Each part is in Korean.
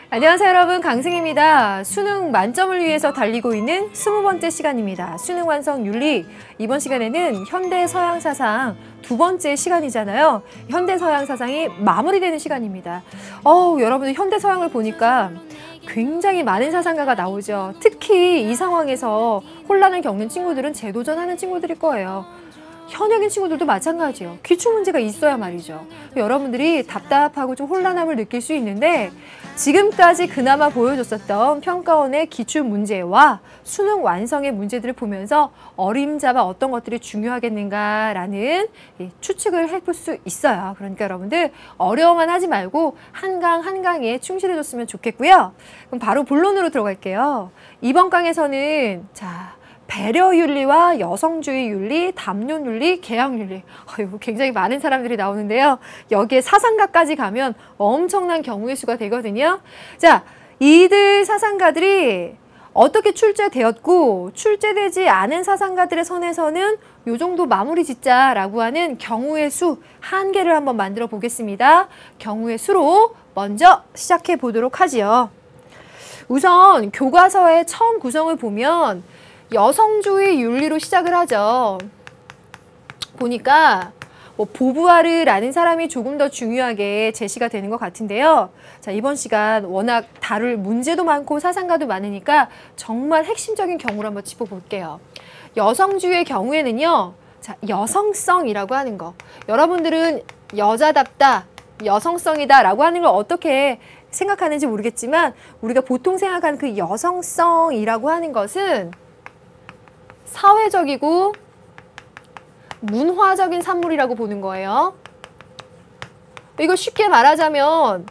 안녕하세요 여러분, 강승희입니다. 수능 만점을 위해서 달리고 있는 20번째 시간입니다. 수능 완성 윤리. 이번 시간에는 현대 서양 사상 두 번째 시간이잖아요. 현대 서양 사상이 마무리되는 시간입니다. 여러분들 현대 서양을 보니까 굉장히 많은 사상가가 나오죠. 특히 이 상황에서 혼란을 겪는 친구들은 재도전하는 친구들일 거예요. 현역인 친구들도 마찬가지예요. 기출 문제가 있어야 말이죠. 여러분들이 답답하고 좀 혼란함을 느낄 수 있는데 지금까지 그나마 보여줬었던 평가원의 기출 문제와 수능 완성의 문제들을 보면서 어림잡아 어떤 것들이 중요하겠는가라는 추측을 해볼 수 있어요. 그러니까 여러분들 어려워만 하지 말고 한 강 한 강에 충실해줬으면 좋겠고요. 그럼 바로 본론으로 들어갈게요. 이번 강에서는 배려윤리와 여성주의 윤리, 담론윤리, 계약윤리. 굉장히 많은 사람들이 나오는데요. 여기에 사상가까지 가면 엄청난 경우의 수가 되거든요. 자, 이들 사상가들이 어떻게 출제되었고 출제되지 않은 사상가들의 선에서는 요 정도 마무리 짓자라고 하는 경우의 수 한 개를 한번 만들어 보겠습니다. 경우의 수로 먼저 시작해 보도록 하지요. 우선 교과서의 처음 구성을 보면 여성주의 윤리로 시작을 하죠. 보니까 보부아르라는 사람이 조금 더 중요하게 제시가 되는 것 같은데요. 자, 이번 시간 워낙 다룰 문제도 많고 사상가도 많으니까 정말 핵심적인 경우를 한번 짚어볼게요. 여성주의의 경우에는요. 자, 여성성이라고 하는 거. 여러분들은 여자답다, 여성성이다 라고 하는 걸 어떻게 생각하는지 모르겠지만 우리가 보통 생각하는 그 여성성이라고 하는 것은 사회적이고 문화적인 산물이라고 보는 거예요. 이걸 쉽게 말하자면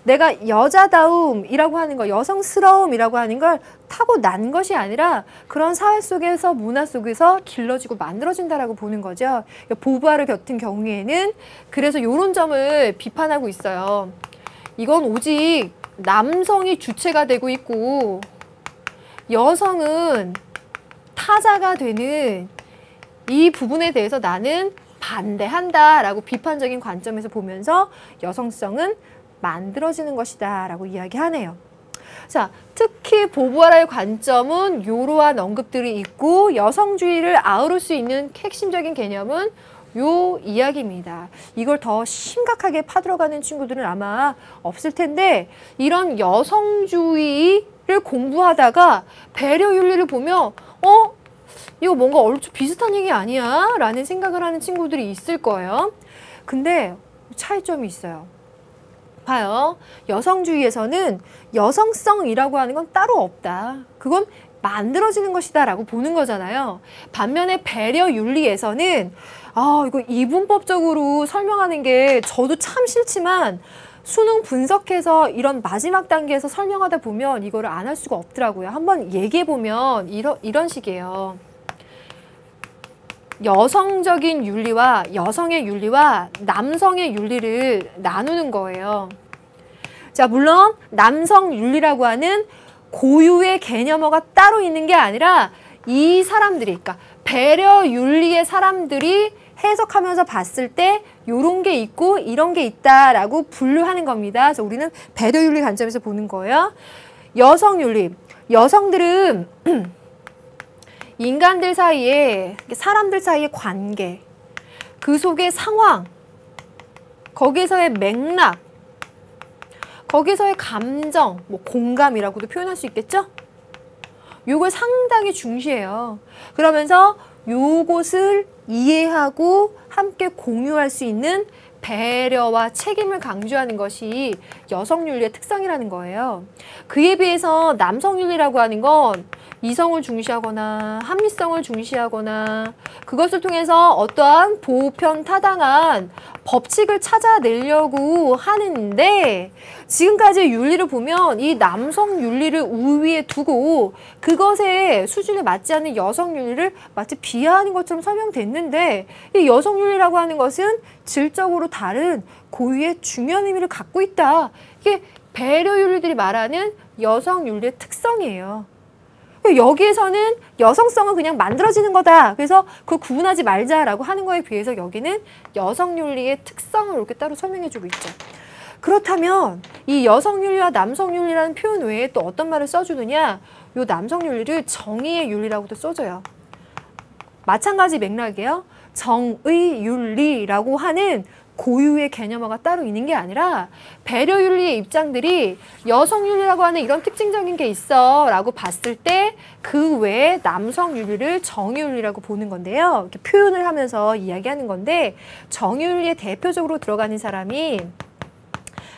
내가 여자다움이라고 하는 거, 여성스러움이라고 하는 걸 타고난 것이 아니라 그런 사회 속에서, 문화 속에서 길러지고 만들어진다라고 보는 거죠. 보부아르 같은 경우에는 그래서 이런 점을 비판하고 있어요. 이건 오직 남성이 주체가 되고 있고 여성은 타자가 되는 이 부분에 대해서 나는 반대한다라고 비판적인 관점에서 보면서 여성성은 만들어지는 것이다 라고 이야기하네요. 자, 특히 보부아르의 관점은 이러한 언급들이 있고 여성주의를 아우를 수 있는 핵심적인 개념은 요 이야기입니다. 이걸 더 심각하게 파들어가는 친구들은 아마 없을 텐데 이런 여성주의를 공부하다가 배려윤리를 보면 이거 뭔가 얼추 비슷한 얘기 아니야? 라는 생각을 하는 친구들이 있을 거예요. 근데 차이점이 있어요. 봐요. 여성주의에서는 여성성이라고 하는 건 따로 없다. 그건 만들어지는 것이다 라고 보는 거잖아요. 반면에 배려윤리에서는 이거 이분법적으로 설명하는 게 저도 참 싫지만 수능 분석해서 이런 마지막 단계에서 설명하다 보면 이거를 안 할 수가 없더라고요. 한번 얘기해 보면 이런 식이에요. 여성적인 윤리와 여성의 윤리와 남성의 윤리를 나누는 거예요. 자, 물론 남성 윤리라고 하는 고유의 개념어가 따로 있는 게 아니라 이 사람들이, 그러니까 배려 윤리의 사람들이 해석하면서 봤을 때 요런 게 있고 이런 게 있다라고 분류하는 겁니다. 그래서 우리는 배려윤리 관점에서 보는 거예요. 여성윤리. 여성들은 인간들 사이에, 사람들 사이의 관계, 그 속의 상황, 거기서의 맥락, 거기서의 감정, 공감이라고도 표현할 수 있겠죠? 요걸 상당히 중시해요. 그러면서 요것을 이해하고 함께 공유할 수 있는 배려와 책임을 강조하는 것이 여성윤리의 특성이라는 거예요. 그에 비해서 남성윤리라고 하는 건 이성을 중시하거나 합리성을 중시하거나 그것을 통해서 어떠한 보편타당한 법칙을 찾아내려고 하는데 지금까지의 윤리를 보면 이 남성 윤리를 우위에 두고 그것의 수준에 맞지 않는 여성 윤리를 마치 비하하는 것처럼 설명됐는데 이 여성 윤리라고 하는 것은 질적으로 다른 고유의 중요한 의미를 갖고 있다. 이게 배려 윤리들이 말하는 여성 윤리의 특성이에요. 여기에서는 여성성은 그냥 만들어지는 거다. 그래서 그걸 구분하지 말자라고 하는 거에 비해서 여기는 여성윤리의 특성을 이렇게 따로 설명해주고 있죠. 그렇다면 이 여성윤리와 남성윤리라는 표현 외에 또 어떤 말을 써주느냐? 요 남성윤리를 정의의 윤리라고도 써줘요. 마찬가지 맥락이에요. 정의윤리라고 하는 고유의 개념어가 따로 있는 게 아니라 배려윤리의 입장들이 여성윤리라고 하는 이런 특징적인 게 있어 라고 봤을 때 그 외에 남성윤리를 정의윤리라고 보는 건데요. 이렇게 표현을 하면서 이야기하는 건데 정의윤리에 대표적으로 들어가는 사람이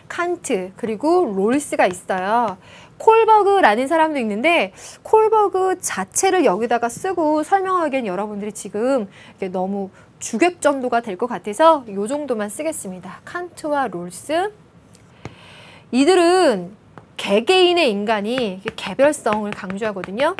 칸트 그리고 롤스가 있어요. 콜버그라는 사람도 있는데 콜버그 자체를 여기다가 쓰고 설명하기엔 여러분들이 지금 너무 주객전도가 될 것 같아서 이 정도만 쓰겠습니다. 칸트와 롤스. 이들은 개개인의 인간이 개별성을 강조하거든요.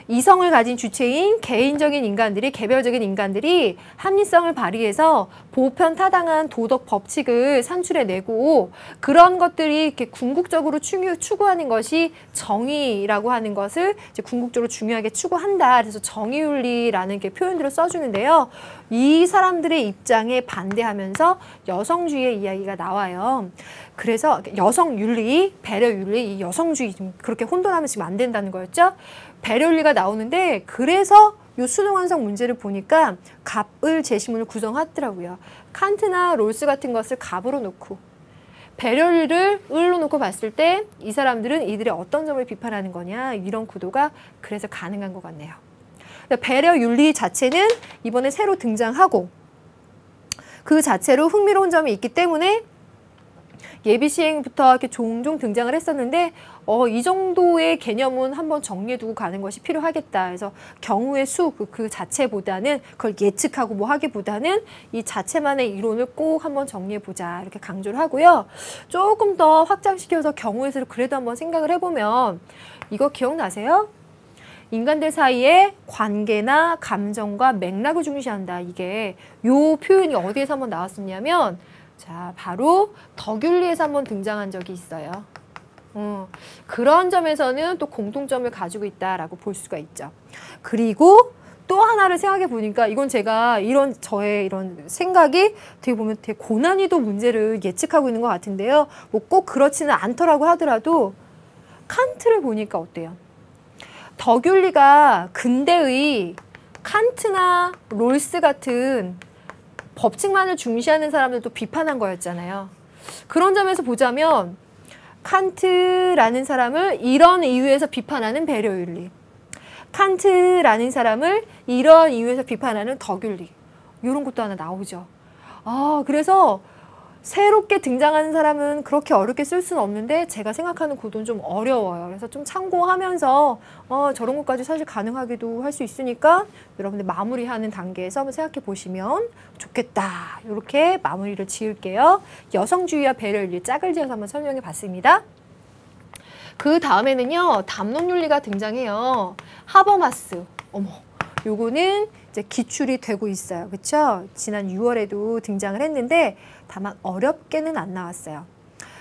이성을 가진 주체인 개인적인 인간들이, 개별적인 인간들이 합리성을 발휘해서 보편타당한 도덕 법칙을 산출해내고 그런 것들이 이렇게 궁극적으로 추구하는 것이 정의라고 하는 것을 이제 궁극적으로 중요하게 추구한다. 그래서 정의윤리라는 게 표현들을 써주는데요. 이 사람들의 입장에 반대하면서 여성주의의 이야기가 나와요. 그래서 여성윤리, 배려윤리, 이 여성주의 좀 그렇게 혼돈하면 지금 안 된다는 거였죠. 배려윤리가 나오는데 그래서 요 수능완성 문제를 보니까 갑을 제시문을 구성하더라고요. 칸트나 롤스 같은 것을 갑으로 놓고 배려윤리를 을로 놓고 봤을 때 이 사람들은 이들의 어떤 점을 비판하는 거냐 이런 구도가 그래서 가능한 것 같네요. 배려윤리 자체는 이번에 새로 등장하고 그 자체로 흥미로운 점이 있기 때문에 예비 시행부터 이렇게 종종 등장을 했었는데 이 정도의 개념은 한번 정리해두고 가는 것이 필요하겠다. 그래서 경우의 수 그 자체보다는 그걸 예측하고 뭐 하기보다는 이 자체만의 이론을 꼭 한번 정리해보자 이렇게 강조를 하고요. 조금 더 확장시켜서 경우의 수를 그래도 한번 생각을 해보면 이거 기억나세요? 인간들 사이의 관계나 감정과 맥락을 중시한다. 이게 요 표현이 어디에서 한번 나왔었냐면 자, 바로 덕윤리에서 한번 등장한 적이 있어요. 그런 점에서는 또 공통점을 가지고 있다라고 볼 수가 있죠. 그리고 또 하나를 생각해 보니까 이건 제가 저의 이런 생각이 되게 보면 되게 고난이도 문제를 예측하고 있는 것 같은데요. 뭐 꼭 그렇지는 않더라고 하더라도 칸트를 보니까 어때요? 덕윤리가 근대의 칸트나 롤스 같은 법칙만을 중시하는 사람들도 비판한 거였잖아요. 그런 점에서 보자면 칸트라는 사람을 이런 이유에서 비판하는 배려윤리, 칸트라는 사람을 이런 이유에서 비판하는 덕윤리 이런 것도 하나 나오죠. 그래서 새롭게 등장하는 사람은 그렇게 어렵게 쓸 수는 없는데 제가 생각하는 구도는 좀 어려워요. 그래서 좀 참고하면서 저런 것까지 사실 가능하기도 할 수 있으니까 여러분들 마무리하는 단계에서 한번 생각해 보시면 좋겠다. 이렇게 마무리를 지을게요. 여성주의와 배려윤리 짝을 지어서 한번 설명해 봤습니다. 그 다음에는요. 담론윤리가 등장해요. 하버마스. 요거는 이제 기출이 되고 있어요. 그렇죠? 지난 6월에도 등장을 했는데 다만 어렵게는 안 나왔어요.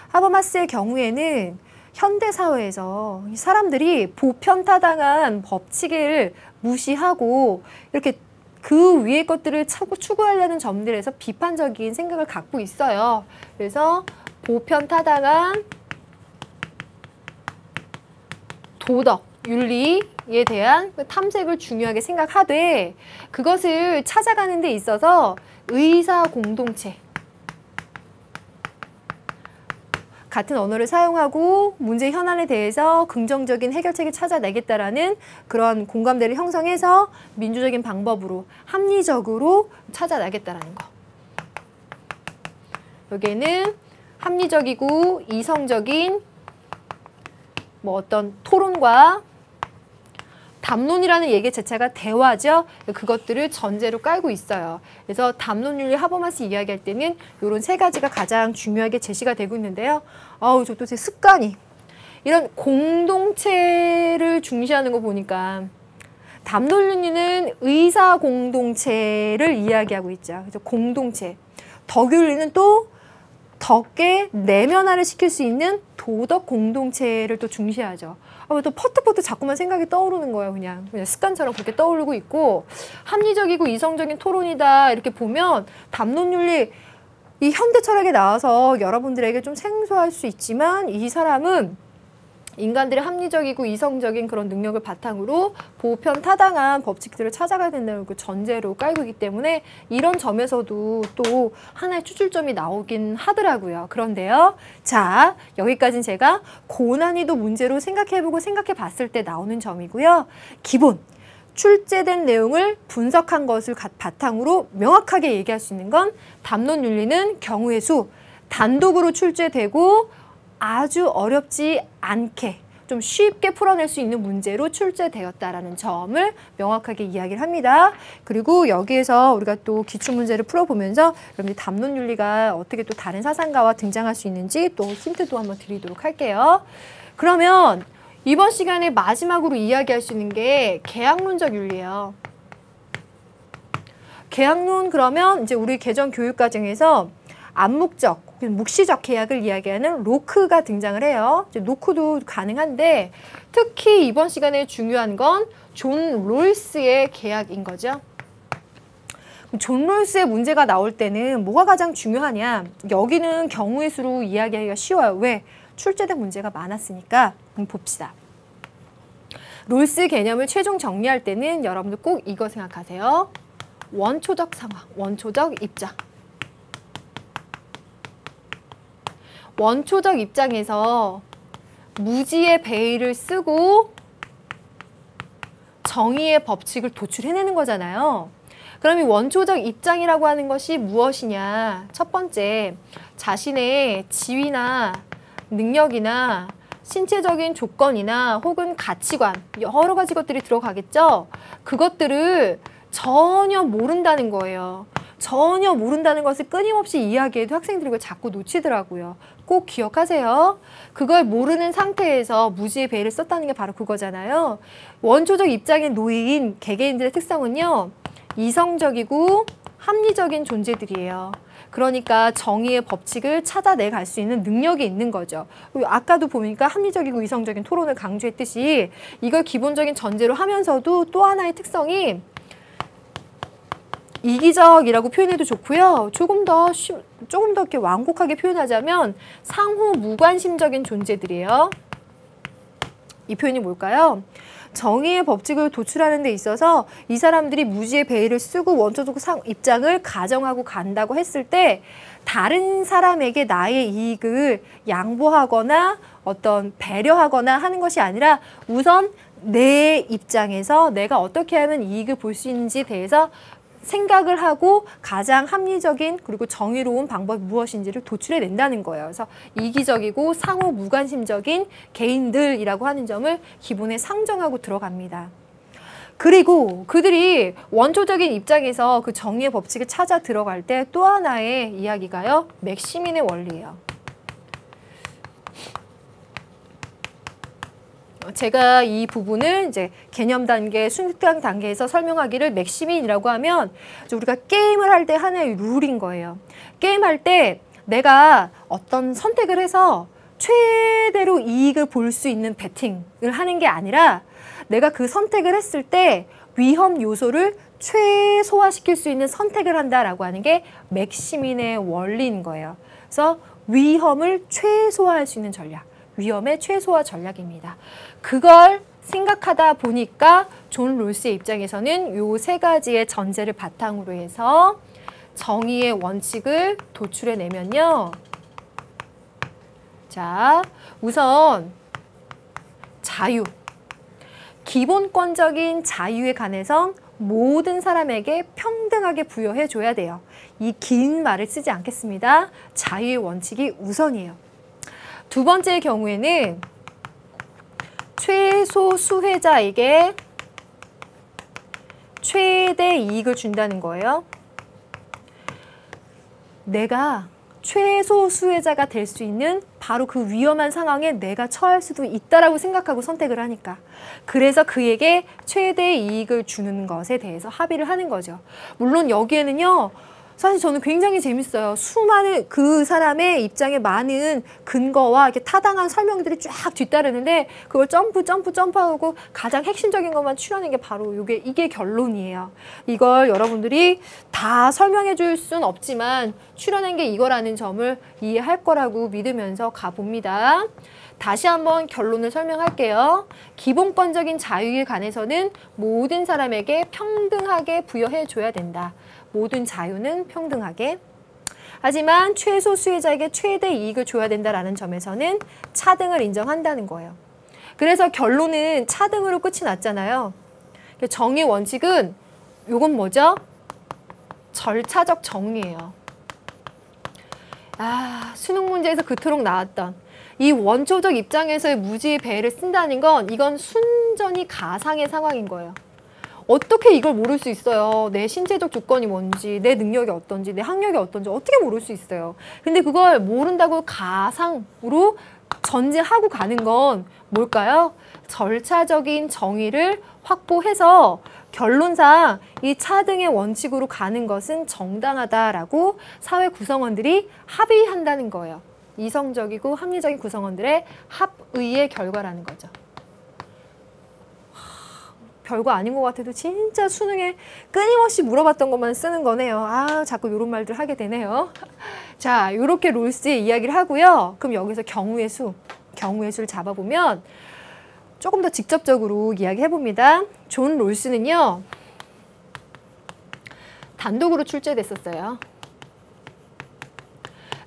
하버마스의 경우에는 현대사회에서 사람들이 보편타당한 법칙을 무시하고 이렇게 그 위의 것들을 추구하려는 점들에서 비판적인 생각을 갖고 있어요. 그래서 보편타당한 도덕, 윤리에 대한 탐색을 중요하게 생각하되 그것을 찾아가는 데 있어서 의사 공동체 같은 언어를 사용하고 문제 현안에 대해서 긍정적인 해결책을 찾아내겠다라는 그런 공감대를 형성해서 민주적인 방법으로 합리적으로 찾아내겠다라는 거. 여기에는 합리적이고 이성적인 뭐 어떤 토론과 담론이라는 얘기 자체가 대화죠. 그것들을 전제로 깔고 있어요. 그래서 담론윤리 하버마스 이야기할 때는 이런 세 가지가 가장 중요하게 제시가 되고 있는데요. 저도 제 습관이 이런 공동체를 중시하는 거 보니까 담론윤리는 의사 공동체를 이야기하고 있죠. 그래서 공동체. 덕윤리는 또 덕에 내면화를 시킬 수 있는 도덕 공동체를 또 중시하죠. 또 퍼뜩퍼뜩 자꾸만 생각이 떠오르는 거예요. 그냥 습관처럼 그렇게 떠오르고 있고 합리적이고 이성적인 토론이다 이렇게 보면 담론윤리 이 현대 철학에 나와서 여러분들에게 좀 생소할 수 있지만 이 사람은 인간들의 합리적이고 이성적인 그런 능력을 바탕으로 보편타당한 법칙들을 찾아가야 된다는 그 전제로 깔고 있기 때문에 이런 점에서도 또 하나의 추출점이 나오긴 하더라고요. 그런데요. 자, 여기까지는 제가 고난이도 문제로 생각해보고 생각해봤을 때 나오는 점이고요. 기본, 출제된 내용을 분석한 것을 바탕으로 명확하게 얘기할 수 있는 건 담론윤리는 경우의 수, 단독으로 출제되고 아주 어렵지 않게 좀 쉽게 풀어낼 수 있는 문제로 출제되었다라는 점을 명확하게 이야기를 합니다. 그리고 여기에서 우리가 또 기출문제를 풀어보면서 여러분들 담론윤리가 어떻게 또 다른 사상가와 등장할 수 있는지 또 힌트도 한번 드리도록 할게요. 그러면 이번 시간에 마지막으로 이야기할 수 있는 게 계약론적 윤리예요. 계약론 그러면 이제 우리 개정 교육 과정에서 암묵적, 묵시적 계약을 이야기하는 로크가 등장을 해요. 이제 로크도 가능한데 특히 이번 시간에 중요한 건 존 롤스의 계약인 거죠. 존 롤스의 문제가 나올 때는 뭐가 가장 중요하냐? 여기는 경우의 수로 이야기하기가 쉬워요. 왜? 출제된 문제가 많았으니까. 봅시다. 롤스 개념을 최종 정리할 때는 여러분들 꼭 이거 생각하세요. 원초적 상황, 원초적 입장. 원초적 입장에서 무지의 베일을 쓰고 정의의 법칙을 도출해내는 거잖아요. 그럼 이 원초적 입장이라고 하는 것이 무엇이냐? 첫 번째, 자신의 지위나 능력이나 신체적인 조건이나 혹은 가치관, 여러 가지 것들이 들어가겠죠? 그것들을 전혀 모른다는 거예요. 전혀 모른다는 것을 끊임없이 이야기해도 학생들이 그걸 자꾸 놓치더라고요. 꼭 기억하세요. 그걸 모르는 상태에서 무지의 베일을 썼다는 게 바로 그거잖아요. 원초적 입장에 놓인 개개인들의 특성은요. 이성적이고 합리적인 존재들이에요. 그러니까 정의의 법칙을 찾아내갈 수 있는 능력이 있는 거죠. 아까도 보니까 합리적이고 이성적인 토론을 강조했듯이 이걸 기본적인 전제로 하면서도 또 하나의 특성이 이기적이라고 표현해도 좋고요. 조금 더 이렇게 완곡하게 표현하자면 상호 무관심적인 존재들이에요. 이 표현이 뭘까요? 정의의 법칙을 도출하는 데 있어서 이 사람들이 무지의 베일을 쓰고 원초적 입장을 가정하고 간다고 했을 때 다른 사람에게 나의 이익을 양보하거나 어떤 배려하거나 하는 것이 아니라 우선 내 입장에서 내가 어떻게 하면 이익을 볼 수 있는지에 대해서 생각을 하고 가장 합리적인 그리고 정의로운 방법이 무엇인지를 도출해낸다는 거예요. 그래서 이기적이고 상호 무관심적인 개인들이라고 하는 점을 기본에 상정하고 들어갑니다. 그리고 그들이 원초적인 입장에서 그 정의의 법칙을 찾아 들어갈 때 또 하나의 이야기가요. 맥시민의 원리예요. 제가 이 부분을 이제 개념 단계, 순수강 단계에서 설명하기를 맥시민이라고 하면 우리가 게임을 할 때 하나의 룰인 거예요. 게임할 때 내가 어떤 선택을 해서 최대로 이익을 볼 수 있는 배팅을 하는 게 아니라 내가 그 선택을 했을 때 위험 요소를 최소화시킬 수 있는 선택을 한다라고 하는 게 맥시민의 원리인 거예요. 그래서 위험을 최소화할 수 있는 전략. 위험의 최소화 전략입니다. 그걸 생각하다 보니까 존 롤스의 입장에서는 요 세 가지의 전제를 바탕으로 해서 정의의 원칙을 도출해내면요. 자, 우선 자유. 기본권적인 자유에 관해서 모든 사람에게 평등하게 부여해줘야 돼요. 이 긴 말을 쓰지 않겠습니다. 자유의 원칙이 우선이에요. 두 번째 경우에는 최소 수혜자에게 최대 이익을 준다는 거예요. 내가 최소 수혜자가 될 수 있는 바로 그 위험한 상황에 내가 처할 수도 있다라고 생각하고 선택을 하니까. 그래서 그에게 최대 이익을 주는 것에 대해서 합의를 하는 거죠. 물론 여기에는요. 사실 저는 굉장히 재밌어요. 수많은 그 사람의 입장에 많은 근거와 이렇게 타당한 설명들이 쫙 뒤따르는데 그걸 점프하고 가장 핵심적인 것만 추려낸 게 바로 이게 결론이에요. 이걸 여러분들이 다 설명해 줄 순 없지만 추려낸 게 이거라는 점을 이해할 거라고 믿으면서 가봅니다. 다시 한번 결론을 설명할게요. 기본권적인 자유에 관해서는 모든 사람에게 평등하게 부여해 줘야 된다. 모든 자유는 평등하게. 하지만 최소 수혜자에게 최대 이익을 줘야 된다라는 점에서는 차등을 인정한다는 거예요. 그래서 결론은 차등으로 끝이 났잖아요. 정의 원칙은 요건 뭐죠? 절차적 정의예요. 수능 문제에서 그토록 나왔던 이 원초적 입장에서의 무지의 배를 쓴다는 건 이건 순전히 가상의 상황인 거예요. 어떻게 이걸 모를 수 있어요? 내 신체적 조건이 뭔지, 내 능력이 어떤지, 내 학력이 어떤지 어떻게 모를 수 있어요? 근데 그걸 모른다고 가상으로 전제하고 가는 건 뭘까요? 절차적인 정의를 확보해서 결론상 이 차등의 원칙으로 가는 것은 정당하다라고 사회 구성원들이 합의한다는 거예요. 이성적이고 합리적인 구성원들의 합의의 결과라는 거죠. 별거 아닌 것 같아도 진짜 수능에 끊임없이 물어봤던 것만 쓰는 거네요. 자꾸 이런 말들 하게 되네요. 자, 이렇게 롤스의 이야기를 하고요. 그럼 여기서 경우의 수를 잡아보면 조금 더 직접적으로 이야기해봅니다. 존 롤스는요. 단독으로 출제됐었어요.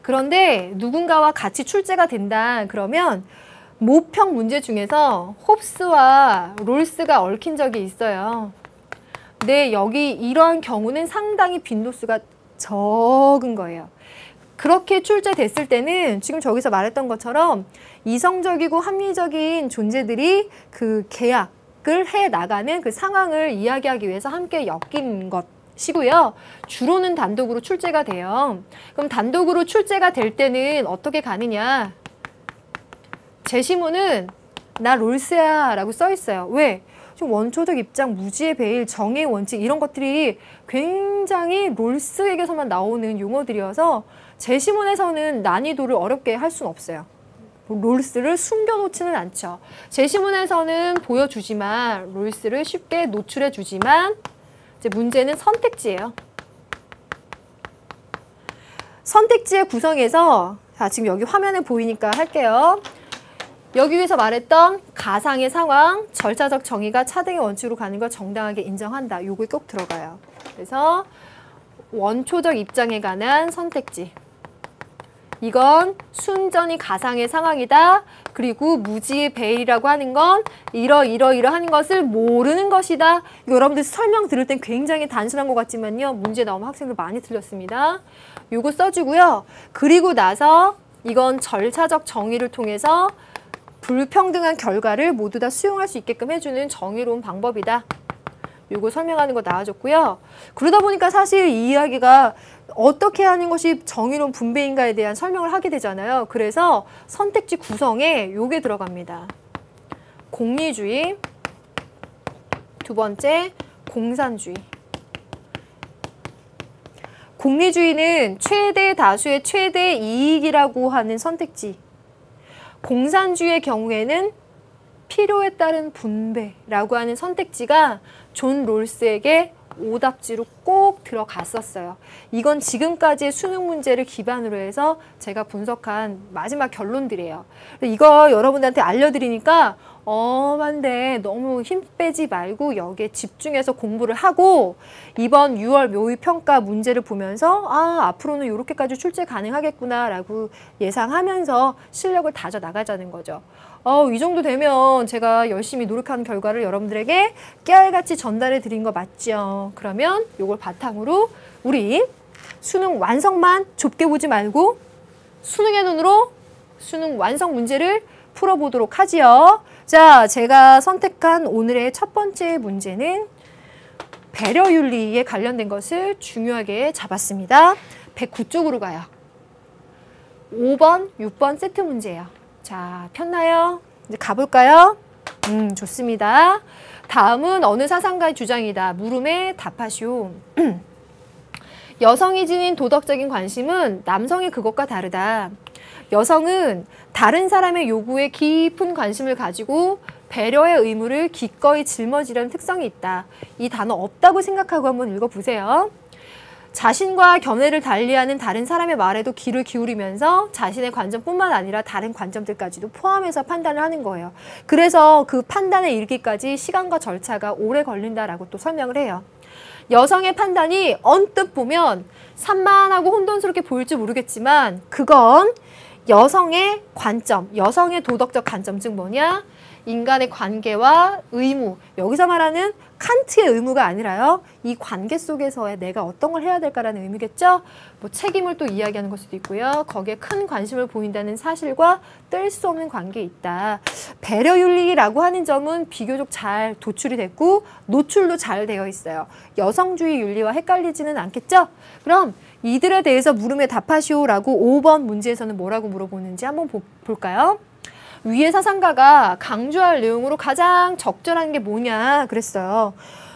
그런데 누군가와 같이 출제가 된다 그러면 모평 문제 중에서 홉스와 롤스가 얽힌 적이 있어요. 근데 여기 이러한 경우는 상당히 빈도수가 적은 거예요. 그렇게 출제됐을 때는 지금 저기서 말했던 것처럼 이성적이고 합리적인 존재들이 그 계약을 해 나가는 그 상황을 이야기하기 위해서 함께 엮인 것이고요. 주로는 단독으로 출제가 돼요. 그럼 단독으로 출제가 될 때는 어떻게 가느냐? 제시문은 나 롤스야 라고 써 있어요. 왜? 지금 원초적 입장, 무지의 배일, 정의 원칙 이런 것들이 굉장히 롤스에게서만 나오는 용어들이어서 제시문에서는 난이도를 어렵게 할 수는 없어요. 롤스를 숨겨놓지는 않죠. 제시문에서는 보여주지만 롤스를 쉽게 노출해주지만 이제 문제는 선택지예요. 선택지의 구성에서 지금 여기 화면에 보이니까 할게요. 여기에서 말했던 가상의 상황, 절차적 정의가 차등의 원칙으로 가는 걸 정당하게 인정한다. 요게 꼭 들어가요. 그래서 원초적 입장에 관한 선택지. 이건 순전히 가상의 상황이다. 그리고 무지의 배일이라고 하는 건 이러하는 것을 모르는 것이다. 여러분들 설명 들을 땐 굉장히 단순한 것 같지만요. 문제 나오면 학생들 많이 틀렸습니다. 요거 써주고요. 그리고 나서 이건 절차적 정의를 통해서 불평등한 결과를 모두 다 수용할 수 있게끔 해주는 정의로운 방법이다. 요거 설명하는 거 나와줬고요. 그러다 보니까 사실 이 이야기가 어떻게 하는 것이 정의로운 분배인가에 대한 설명을 하게 되잖아요. 그래서 선택지 구성에 요게 들어갑니다. 공리주의, 두 번째 공산주의. 공리주의는 최대 다수의 최대 이익이라고 하는 선택지. 공산주의의 경우에는 필요에 따른 분배라고 하는 선택지가 존 롤스에게 오답지로 꼭 들어갔었어요. 이건 지금까지의 수능 문제를 기반으로 해서 제가 분석한 마지막 결론들이에요. 이거 여러분들한테 알려드리니까 엄한데 너무 힘 빼지 말고 여기에 집중해서 공부를 하고 이번 6월 묘의평가 문제를 보면서 앞으로는 이렇게까지 출제 가능하겠구나 라고 예상하면서 실력을 다져 나가자는 거죠. 이 정도 되면 제가 열심히 노력하는 결과를 여러분들에게 깨알같이 전달해 드린 거 맞죠? 그러면 이걸 바탕으로 우리 수능 완성만 좁게 보지 말고 수능의 눈으로 수능 완성 문제를 풀어보도록 하지요. 자, 제가 선택한 오늘의 첫 번째 문제는 배려윤리에 관련된 것을 중요하게 잡았습니다. 109쪽으로 가요. 5번, 6번 세트 문제예요. 자, 폈나요? 이제 가볼까요? 좋습니다. 다음은 어느 사상가의 주장이다. 물음에 답하시오. 여성이 지닌 도덕적인 관심은 남성의 그것과 다르다. 여성은 다른 사람의 요구에 깊은 관심을 가지고 배려의 의무를 기꺼이 짊어지려는 특성이 있다. 이 단어 없다고 생각하고 한번 읽어보세요. 자신과 견해를 달리하는 다른 사람의 말에도 귀를 기울이면서 자신의 관점뿐만 아니라 다른 관점들까지도 포함해서 판단을 하는 거예요. 그래서 그 판단에 이르기까지 시간과 절차가 오래 걸린다라고 또 설명을 해요. 여성의 판단이 언뜻 보면 산만하고 혼돈스럽게 보일지 모르겠지만 그건 여성의 관점, 여성의 도덕적 관점 즉 뭐냐? 인간의 관계와 의무, 여기서 말하는 칸트의 의무가 아니라요. 이 관계 속에서의 내가 어떤 걸 해야 될까라는 의미겠죠. 뭐 책임을 또 이야기하는 걸 수도 있고요. 거기에 큰 관심을 보인다는 사실과 뗄 수 없는 관계에 있다. 배려윤리라고 하는 점은 비교적 잘 도출이 됐고 노출도 잘 되어 있어요. 여성주의 윤리와 헷갈리지는 않겠죠? 그럼 이들에 대해서 물음에 답하시오라고 5번 문제에서는 뭐라고 물어보는지 한번 볼까요? 위의 사상가가 강조할 내용으로 가장 적절한 게 뭐냐 그랬어요.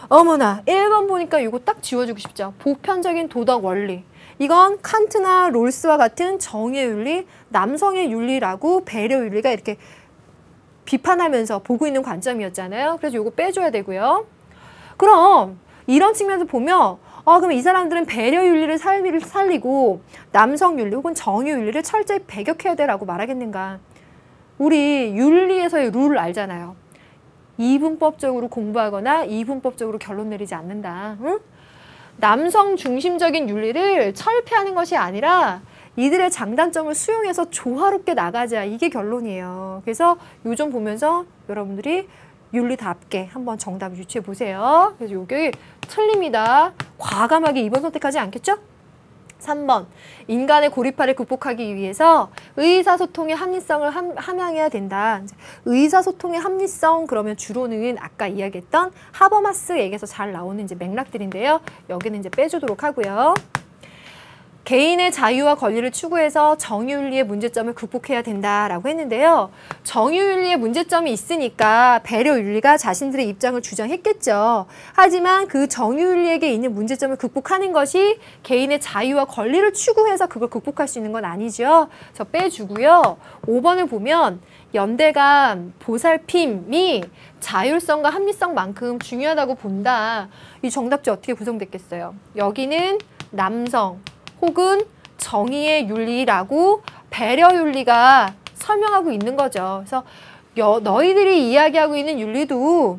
어머나 1번 보니까 이거 딱 지워주고 싶죠. 보편적인 도덕 원리. 이건 칸트나 롤스와 같은 정의의 윤리, 남성의 윤리라고 배려 윤리가 이렇게 비판하면서 보고 있는 관점이었잖아요. 그래서 이거 빼줘야 되고요. 그럼 이런 측면에서 보면 그럼 이 사람들은 배려 윤리를 살리고 남성 윤리 혹은 정의 윤리를 철저히 배격해야 되라고 말하겠는가. 우리 윤리에서의 룰을 알잖아요. 이분법적으로 공부하거나 이분법적으로 결론 내리지 않는다. 응? 남성 중심적인 윤리를 철폐하는 것이 아니라 이들의 장단점을 수용해서 조화롭게 나가자. 이게 결론이에요. 그래서 요점 보면서 여러분들이 윤리답게 한번 정답을 유추해 보세요. 그래서 이게 틀립니다. 과감하게 2번 선택하지 않겠죠? 3번, 인간의 고립화를 극복하기 위해서 의사소통의 합리성을 함양해야 된다. 의사소통의 합리성 그러면 주로는 아까 이야기했던 하버마스에게서 잘 나오는 이제 맥락들인데요. 여기는 이제 빼주도록 하고요. 개인의 자유와 권리를 추구해서 정의윤리의 문제점을 극복해야 된다라고 했는데요. 정의윤리의 문제점이 있으니까 배려윤리가 자신들의 입장을 주장했겠죠. 하지만 그 정의윤리에게 있는 문제점을 극복하는 것이 개인의 자유와 권리를 추구해서 그걸 극복할 수 있는 건 아니죠. 저 빼주고요. 5번을 보면 연대감, 보살핌이 자율성과 합리성만큼 중요하다고 본다. 이 정답지 어떻게 구성됐겠어요? 여기는 남성 혹은 정의의 윤리라고 배려윤리가 설명하고 있는 거죠. 그래서 너희들이 이야기하고 있는 윤리도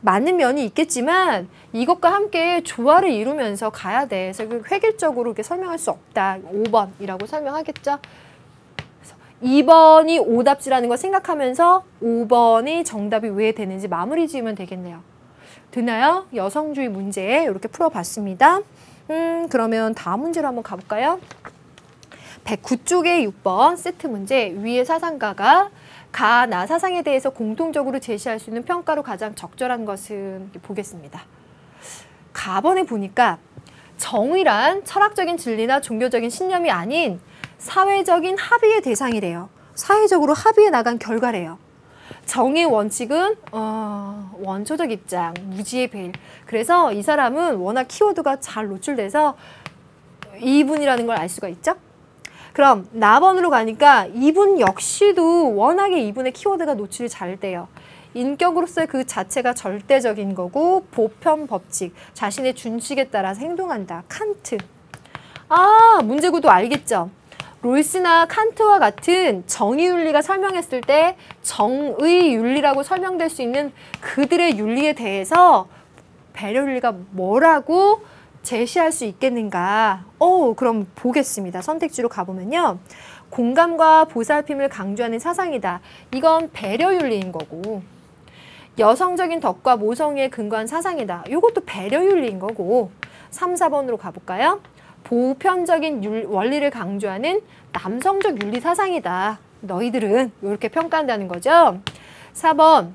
맞는 면이 있겠지만 이것과 함께 조화를 이루면서 가야 돼. 그래서 획일적으로 이렇게 설명할 수 없다. 5번이라고 설명하겠죠. 그래서 2번이 오답지라는 걸 생각하면서 5번이 정답이 왜 되는지 마무리 지으면 되겠네요. 되나요? 여성주의 문제 이렇게 풀어봤습니다. 그러면 다음 문제로 한번 가볼까요? 109쪽의 6번 세트 문제. 위의 사상가가 가, 나 사상에 대해서 공통적으로 제시할 수 있는 평가로 가장 적절한 것은 보겠습니다. 가번에 보니까 정의란 철학적인 진리나 종교적인 신념이 아닌 사회적인 합의의 대상이래요. 사회적으로 합의해 나간 결과래요. 정의 원칙은 원초적 입장, 무지의 배일. 그래서 이 사람은 워낙 키워드가 잘 노출돼서 이분이라는 걸 알 수가 있죠. 그럼 나번으로 가니까 이분 역시도 워낙에 이분의 키워드가 노출이 잘 돼요. 인격으로서의 그 자체가 절대적인 거고 보편 법칙, 자신의 준칙에 따라서 행동한다. 칸트. 문제구도 알겠죠. 롤스나 칸트와 같은 정의윤리가 설명했을 때 정의윤리라고 설명될 수 있는 그들의 윤리에 대해서 배려윤리가 뭐라고 제시할 수 있겠는가? 그럼 보겠습니다. 선택지로 가보면요. 공감과 보살핌을 강조하는 사상이다. 이건 배려윤리인 거고 여성적인 덕과 모성애에 근거한 사상이다. 이것도 배려윤리인 거고 3, 4번으로 가볼까요? 보편적인 원리를 강조하는 남성적 윤리 사상이다. 너희들은 이렇게 평가한다는 거죠. 4번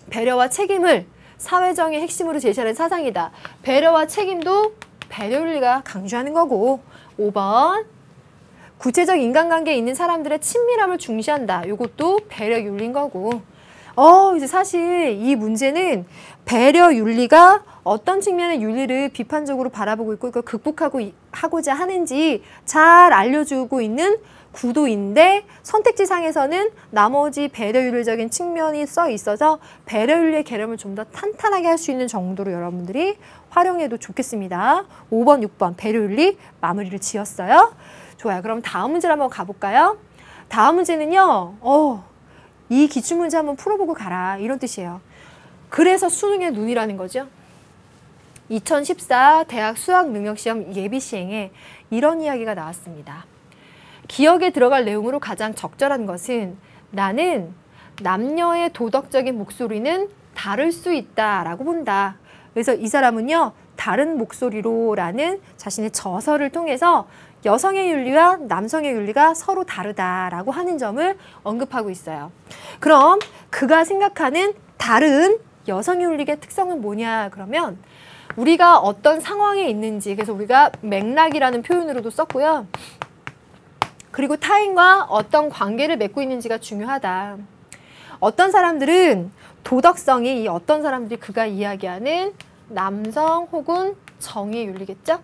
배려와 책임을 사회정의 핵심으로 제시하는 사상이다. 배려와 책임도 배려윤리가 강조하는 거고 5번 구체적 인간관계에 있는 사람들의 친밀함을 중시한다. 이것도 배려윤리인 거고 이제 사실 이 문제는 배려 윤리가 어떤 측면의 윤리를 비판적으로 바라보고 있고 이걸 극복하고자 하는지 잘 알려주고 있는 구도인데 선택지상에서는 나머지 배려윤리적인 측면이 써 있어서 배려윤리의 개념을 좀 더 탄탄하게 할 수 있는 정도로 여러분들이 활용해도 좋겠습니다. 5번, 6번 배려윤리 마무리를 지었어요. 좋아요. 그럼 다음 문제를 한번 가볼까요? 다음 문제는요. 이 기출문제 한번 풀어보고 가라 이런 뜻이에요. 그래서 수능의 눈이라는 거죠. 2014 대학 수학능력시험 예비시행에 이런 이야기가 나왔습니다. 기억에 들어갈 내용으로 가장 적절한 것은 나는 남녀의 도덕적인 목소리는 다를 수 있다라고 본다. 그래서 이 사람은요. 다른 목소리로 라는 자신의 저서를 통해서 여성의 윤리와 남성의 윤리가 서로 다르다라고 하는 점을 언급하고 있어요. 그럼 그가 생각하는 다른 여성의 윤리의 특성은 뭐냐 그러면 우리가 어떤 상황에 있는지 그래서 우리가 맥락이라는 표현으로도 썼고요. 그리고 타인과 어떤 관계를 맺고 있는지가 중요하다. 어떤 사람들은 도덕성이 어떤 사람들이 그가 이야기하는 남성 혹은 정의의 윤리겠죠?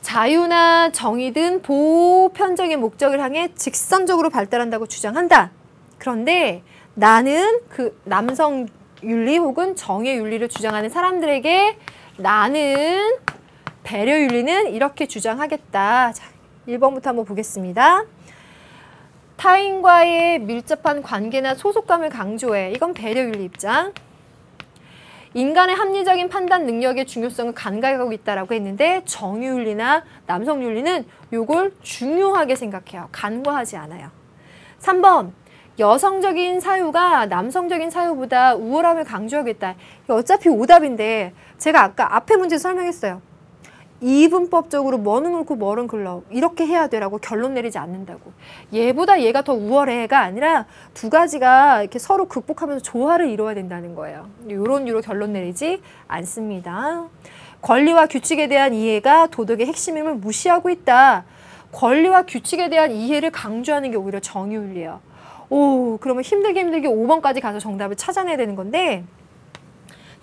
자유나 정의 등 보편적인 목적을 향해 직선적으로 발달한다고 주장한다. 그런데 나는 그 남성 윤리 혹은 정의 윤리를 주장하는 사람들에게 나는 배려 윤리는 이렇게 주장하겠다. 자, 1번부터 한번 보겠습니다. 타인과의 밀접한 관계나 소속감을 강조해. 이건 배려 윤리 입장. 인간의 합리적인 판단 능력의 중요성을 간과하고 있다라고 했는데 정의윤리나 남성윤리는 이걸 중요하게 생각해요. 간과하지 않아요. 3번 여성적인 사유가 남성적인 사유보다 우월함을 강조하겠다. 어차피 오답인데 제가 아까 앞에 문제 설명했어요. 이분법적으로 뭐는 옳고 뭐는 글러 이렇게 해야 되라고 결론 내리지 않는다고. 얘보다 얘가 더 우월해가 아니라 두 가지가 이렇게 서로 극복하면서 조화를 이루어야 된다는 거예요. 이런 유로 결론 내리지 않습니다. 권리와 규칙에 대한 이해가 도덕의 핵심임을 무시하고 있다. 권리와 규칙에 대한 이해를 강조하는 게 오히려 정의윤리예요. 그러면 힘들게 5번까지 가서 정답을 찾아내야 되는 건데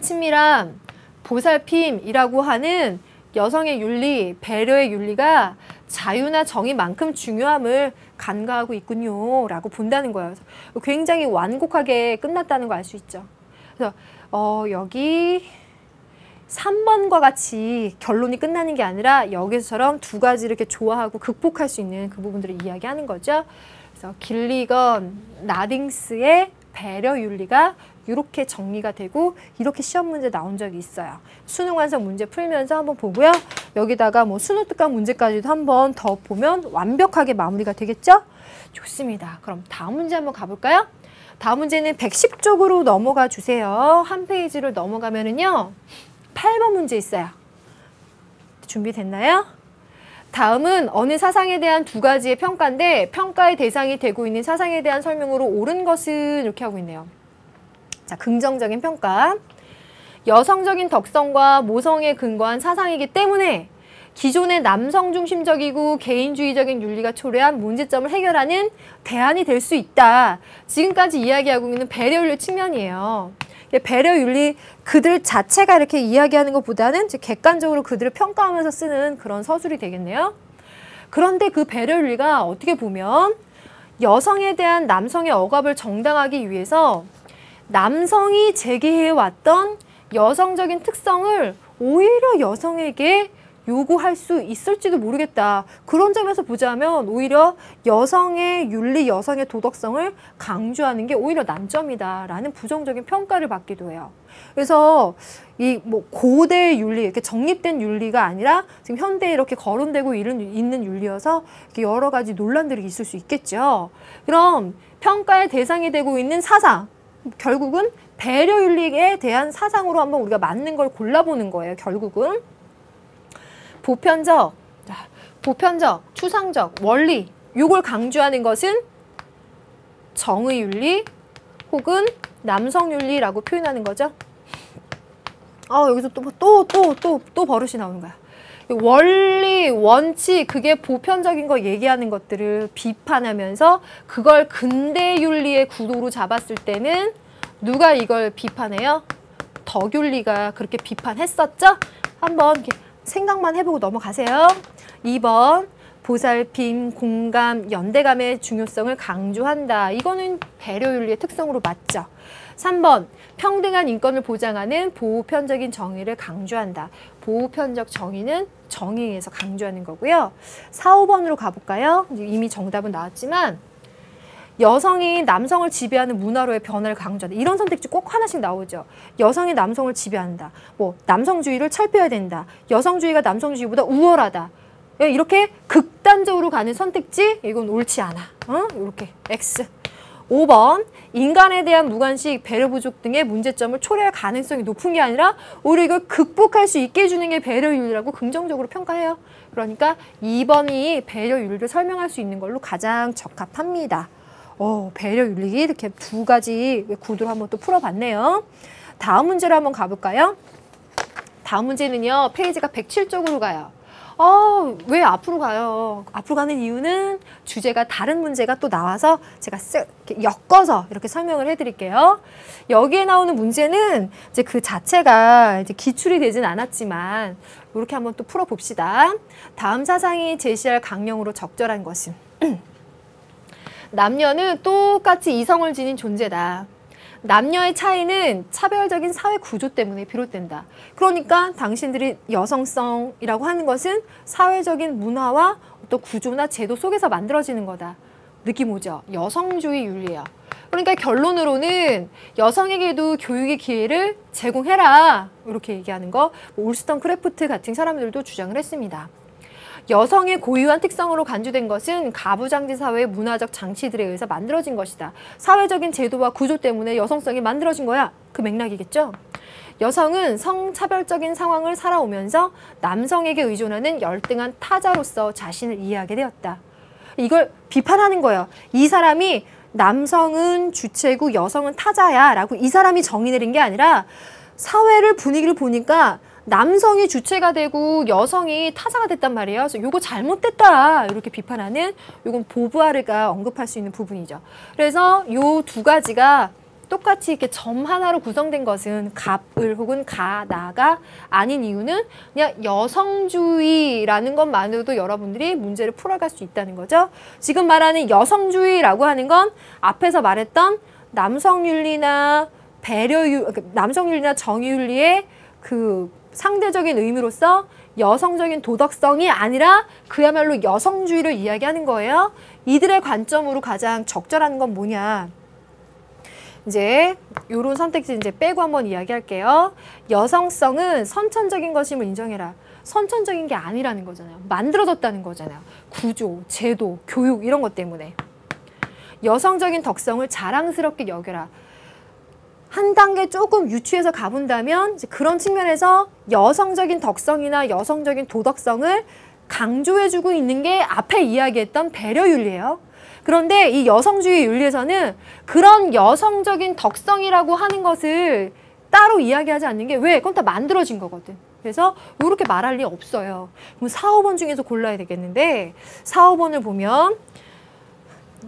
친밀함, 보살핌이라고 하는 여성의 윤리, 배려의 윤리가 자유나 정의만큼 중요함을 간과하고 있군요 라고 본다는 거예요. 굉장히 완곡하게 끝났다는 거 알 수 있죠. 그래서 여기 3번과 같이 결론이 끝나는 게 아니라 여기서처럼 두 가지를 이렇게 조화하고 극복할 수 있는 그 부분들을 이야기하는 거죠. 그래서 길리건, 나딩스의 배려 윤리가 이렇게 정리가 되고 이렇게 시험 문제 나온 적이 있어요. 수능 완성 문제 풀면서 한번 보고요. 여기다가 뭐 수능 특강 문제까지도 한번 더 보면 완벽하게 마무리가 되겠죠? 좋습니다. 그럼 다음 문제 한번 가볼까요? 다음 문제는 110쪽으로 넘어가 주세요. 한 페이지를 넘어가면은요. 8번 문제 있어요. 준비됐나요? 다음은 어느 사상에 대한 두 가지의 평가인데 평가의 대상이 되고 있는 사상에 대한 설명으로 옳은 것은 이렇게 하고 있네요. 자, 긍정적인 평가. 여성적인 덕성과 모성에 근거한 사상이기 때문에 기존의 남성 중심적이고 개인주의적인 윤리가 초래한 문제점을 해결하는 대안이 될 수 있다. 지금까지 이야기하고 있는 배려윤리 측면이에요. 배려윤리 그들 자체가 이렇게 이야기하는 것보다는 객관적으로 그들을 평가하면서 쓰는 그런 서술이 되겠네요. 그런데 그 배려윤리가 어떻게 보면 여성에 대한 남성의 억압을 정당하기 위해서 남성이 제기해왔던 여성적인 특성을 오히려 여성에게 요구할 수 있을지도 모르겠다. 그런 점에서 보자면 오히려 여성의 윤리, 여성의 도덕성을 강조하는 게 오히려 난점이다라는 부정적인 평가를 받기도 해요. 그래서 이 뭐 고대 윤리, 이렇게 정립된 윤리가 아니라 지금 현대에 이렇게 거론되고 있는 윤리여서 이렇게 여러 가지 논란들이 있을 수 있겠죠. 그럼 평가의 대상이 되고 있는 사상, 결국은 배려윤리에 대한 사상으로 한번 우리가 맞는 걸 골라보는 거예요. 결국은 보편적, 추상적, 원리 요걸 강조하는 것은 정의윤리 혹은 남성윤리라고 표현하는 거죠. 여기서 또 버릇이 나오는 거야. 원리, 원칙, 그게 보편적인 거 얘기하는 것들을 비판하면서 그걸 근대윤리의 구도로 잡았을 때는 누가 이걸 비판해요? 덕윤리가 그렇게 비판했었죠? 한번 이렇게 생각만 해보고 넘어가세요. 2번 보살핌, 공감, 연대감의 중요성을 강조한다. 이거는 배려윤리의 특성으로 맞죠. 3번 평등한 인권을 보장하는 보편적인 정의를 강조한다. 보편적 정의는 정의에서 강조하는 거고요. 4, 5번으로 가볼까요? 이미 정답은 나왔지만 여성이 남성을 지배하는 문화로의 변화를 강조한다. 이런 선택지 꼭 하나씩 나오죠. 여성이 남성을 지배한다. 뭐 남성주의를 철폐해야 된다. 여성주의가 남성주의보다 우월하다. 이렇게 극단적으로 가는 선택지 이건 옳지 않아. 이렇게 X. 5번 인간에 대한 무관식, 배려 부족 등의 문제점을 초래할 가능성이 높은 게 아니라 오히려 이걸 극복할 수 있게 해주는 게 배려윤리라고 긍정적으로 평가해요. 그러니까 2번이 배려윤리를 설명할 수 있는 걸로 가장 적합합니다. 배려윤리 이렇게 두 가지 구도로 한번 또 풀어봤네요. 다음 문제로 한번 가볼까요? 다음 문제는요. 페이지가 107쪽으로 가요. 왜 앞으로 가요? 앞으로 가는 이유는 주제가 다른 문제가 또 나와서 제가 이렇게 엮어서 이렇게 설명을 해드릴게요. 여기에 나오는 문제는 이제 그 자체가 이제 기출이 되진 않았지만 이렇게 한번 또 풀어봅시다. 다음 사상이 제시할 강령으로 적절한 것은 남녀는 똑같이 이성을 지닌 존재다. 남녀의 차이는 차별적인 사회 구조 때문에 비롯된다. 그러니까 당신들이 여성성이라고 하는 것은 사회적인 문화와 어떤 구조나 제도 속에서 만들어지는 거다. 느낌 오죠? 여성주의 윤리야. 그러니까 결론으로는 여성에게도 교육의 기회를 제공해라. 이렇게 얘기하는 거 올스턴 크래프트 같은 사람들도 주장을 했습니다. 여성의 고유한 특성으로 간주된 것은 가부장제 사회의 문화적 장치들에 의해서 만들어진 것이다. 사회적인 제도와 구조 때문에 여성성이 만들어진 거야. 그 맥락이겠죠. 여성은 성차별적인 상황을 살아오면서 남성에게 의존하는 열등한 타자로서 자신을 이해하게 되었다. 이걸 비판하는 거예요. 이 사람이 남성은 주체고 여성은 타자야 라고 이 사람이 정의 내린 게 아니라 사회를 분위기를 보니까 남성이 주체가 되고 여성이 타자가 됐단 말이에요. 그래서 이거 잘못됐다 이렇게 비판하는 이건 보부아르가 언급할 수 있는 부분이죠. 그래서 이 두 가지가 똑같이 이렇게 점 하나로 구성된 것은 갑을 혹은 가나가 아닌 이유는 그냥 여성주의라는 것만으로도 여러분들이 문제를 풀어갈 수 있다는 거죠. 지금 말하는 여성주의라고 하는 건 앞에서 말했던 남성윤리나 남성윤리나 정의윤리의 그 상대적인 의미로서 여성적인 도덕성이 아니라 그야말로 여성주의를 이야기하는 거예요. 이들의 관점으로 가장 적절한 건 뭐냐. 이제 요런 선택지 이제 빼고 한번 이야기할게요. 여성성은 선천적인 것임을 인정해라. 선천적인 게 아니라는 거잖아요. 만들어졌다는 거잖아요. 구조, 제도, 교육 이런 것 때문에. 여성적인 덕성을 자랑스럽게 여겨라. 한 단계 조금 유추해서 가본다면 이제 그런 측면에서 여성적인 덕성이나 여성적인 도덕성을 강조해주고 있는 게 앞에 이야기했던 배려윤리예요. 그런데 이 여성주의 윤리에서는 그런 여성적인 덕성이라고 하는 것을 따로 이야기하지 않는 게 왜? 그건 다 만들어진 거거든. 그래서 이렇게 말할 리 없어요. 그럼 4, 5번 중에서 골라야 되겠는데 4, 5번을 보면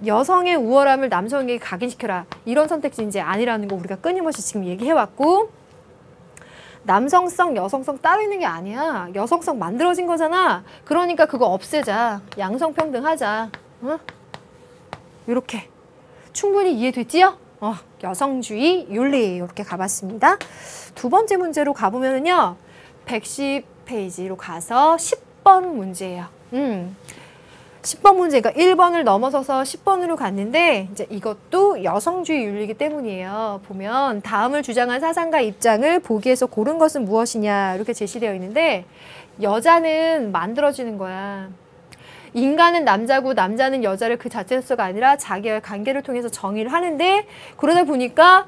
여성의 우월함을 남성에게 각인시켜라. 이런 선택지 이제 아니라는 거 우리가 끊임없이 지금 얘기해왔고 남성성, 여성성 따로 있는 게 아니야. 여성성 만들어진 거잖아. 그러니까 그거 없애자. 양성평등하자. 이렇게 충분히 이해됐지요? 여성주의 윤리 이렇게 가봤습니다. 두 번째 문제로 가보면요. 110페이지로 가서 10번 문제예요. 10번 문제가 1번을 넘어서서 10번으로 갔는데 이제 이것도 여성주의 윤리이기 때문이에요. 보면 다음을 주장한 사상과 입장을 보기에서 고른 것은 무엇이냐 이렇게 제시되어 있는데 여자는 만들어지는 거야. 인간은 남자고 남자는 여자를 그 자체로서가 아니라 자기와의 관계를 통해서 정의를 하는데 그러다 보니까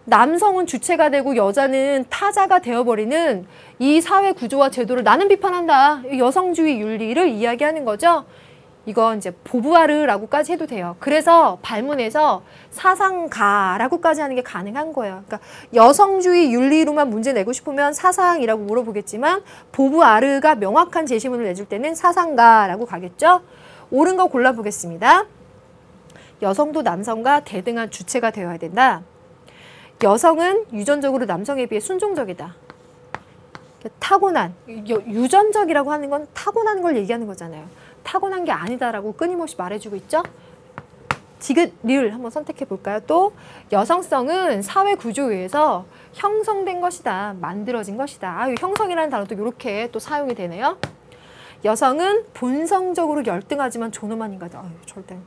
남성은 주체가 되고 여자는 타자가 되어버리는 이 사회 구조와 제도를 나는 비판한다. 여성주의 윤리를 이야기하는 거죠. 이건 이제 보부아르라고까지 해도 돼요. 그래서 발문에서 사상가라고까지 하는 게 가능한 거예요. 그러니까 여성주의 윤리로만 문제 내고 싶으면 사상이라고 물어보겠지만 보부아르가 명확한 제시문을 내줄 때는 사상가라고 가겠죠. 옳은 거 골라보겠습니다. 여성도 남성과 대등한 주체가 되어야 된다. 여성은 유전적으로 남성에 비해 순종적이다. 타고난, 유전적이라고 하는 건 타고난 걸 얘기하는 거잖아요. 타고난 게 아니다라고 끊임없이 말해주고 있죠. 디귿, 리을 한번 선택해 볼까요? 또 여성성은 사회 구조에 의해서 형성된 것이다. 만들어진 것이다. 형성이라는 단어도 이렇게 또 사용이 되네요. 여성은 본성적으로 열등하지만 존엄한 인간이다. 절대.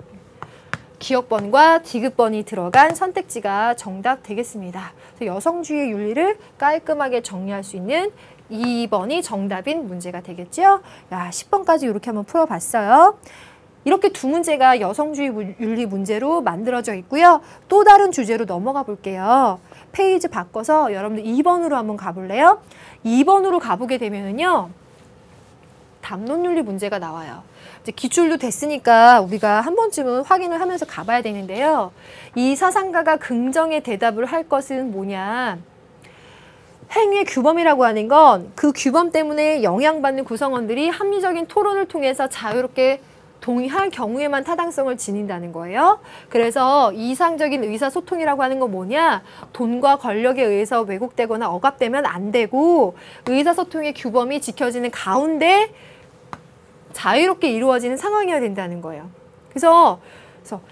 기역번과 디귿번이 들어간 선택지가 정답 되겠습니다. 여성주의 윤리를 깔끔하게 정리할 수 있는 2번이 정답인 문제가 되겠죠. 10번까지 이렇게 한번 풀어봤어요. 이렇게 두 문제가 여성주의 윤리 문제로 만들어져 있고요. 또 다른 주제로 넘어가 볼게요. 페이지 바꿔서 여러분들 2번으로 한번 가볼래요? 2번으로 가보게 되면은요. 담론윤리 문제가 나와요. 이제 기출도 됐으니까 우리가 한 번쯤은 확인을 하면서 가봐야 되는데요. 이 사상가가 긍정의 대답을 할 것은 뭐냐. 행위의 규범이라고 하는 건 그 규범 때문에 영향받는 구성원들이 합리적인 토론을 통해서 자유롭게 동의할 경우에만 타당성을 지닌다는 거예요. 그래서 이상적인 의사소통이라고 하는 건 뭐냐? 돈과 권력에 의해서 왜곡되거나 억압되면 안 되고 의사소통의 규범이 지켜지는 가운데 자유롭게 이루어지는 상황이어야 된다는 거예요. 그래서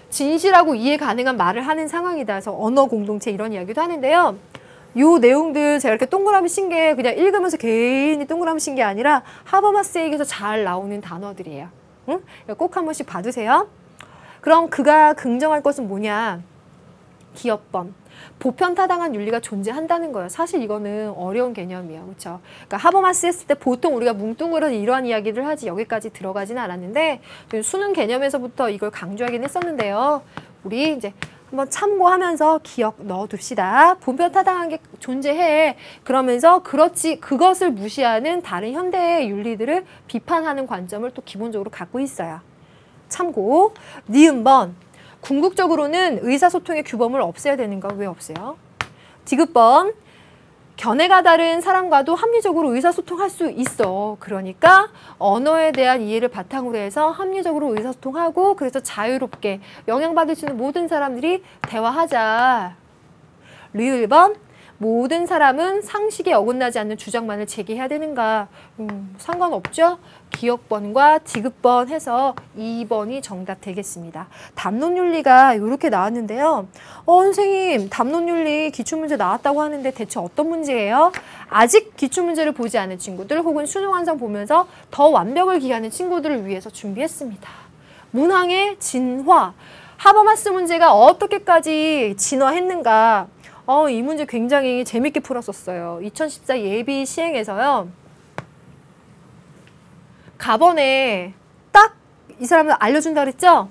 진실하고 이해 가능한 말을 하는 상황이다. 그래서 언어 공동체 이런 이야기도 하는데요. 요 내용들 제가 이렇게 동그라미 친 게 그냥 읽으면서 괜히 동그라미 친 게 아니라 하버마스에게서 잘 나오는 단어들이에요. 응? 꼭 한 번씩 봐두세요. 그럼 그가 긍정할 것은 뭐냐? 기업번. 보편타당한 윤리가 존재한다는 거예요. 사실 이거는 어려운 개념이에요. 그렇죠? 그러니까 하버마스 했을 때 보통 우리가 뭉뚱그려서 이러한 이야기를 하지 여기까지 들어가지는 않았는데 수능 개념에서부터 이걸 강조하긴 했었는데요. 우리 이제 한번 참고하면서 기억 넣어둡시다. 보편타당한 게 존재해. 그러면서 그렇지 그것을 무시하는 다른 현대의 윤리들을 비판하는 관점을 또 기본적으로 갖고 있어요. 참고. 니은번. 궁극적으로는 의사소통의 규범을 없애야 되는가? 왜 없애요? 디귿번. 견해가 다른 사람과도 합리적으로 의사소통할 수 있어. 그러니까 언어에 대한 이해를 바탕으로 해서 합리적으로 의사소통하고 그래서 자유롭게 영향받을 수 있는 모든 사람들이 대화하자. 리을번. 모든 사람은 상식에 어긋나지 않는 주장만을 제기해야 되는가? 상관없죠? 기역번과 디귿번 해서 2번이 정답 되겠습니다. 담론윤리가 이렇게 나왔는데요. 선생님, 담론윤리 기출문제 나왔다고 하는데 대체 어떤 문제예요? 아직 기출문제를 보지 않은 친구들 혹은 수능 완성 보면서 더 완벽을 기하는 친구들을 위해서 준비했습니다. 문항의 진화, 하버마스 문제가 어떻게까지 진화했는가? 이 문제 굉장히 재밌게 풀었었어요. 2014 예비 시행에서요. 가번에 딱 이 사람을 알려준다 그랬죠?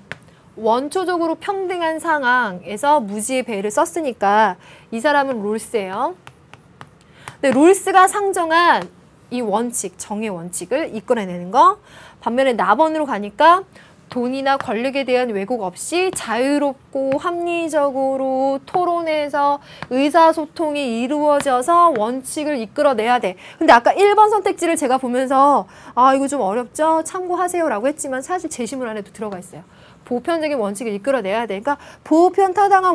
원초적으로 평등한 상황에서 무지의 배를 썼으니까 이 사람은 롤스예요. 근데 롤스가 상정한 이 원칙, 정의 원칙을 이끌어내는 거. 반면에 나번으로 가니까 돈이나 권력에 대한 왜곡 없이 자유롭고 합리적으로 토론해서 의사소통이 이루어져서 원칙을 이끌어내야 돼. 근데 아까 1번 선택지를 제가 보면서 이거 좀 어렵죠? 참고하세요 라고 했지만 사실 제시문 안에도 들어가 있어요. 보편적인 원칙을 이끌어내야 돼. 그러니까 보편타당한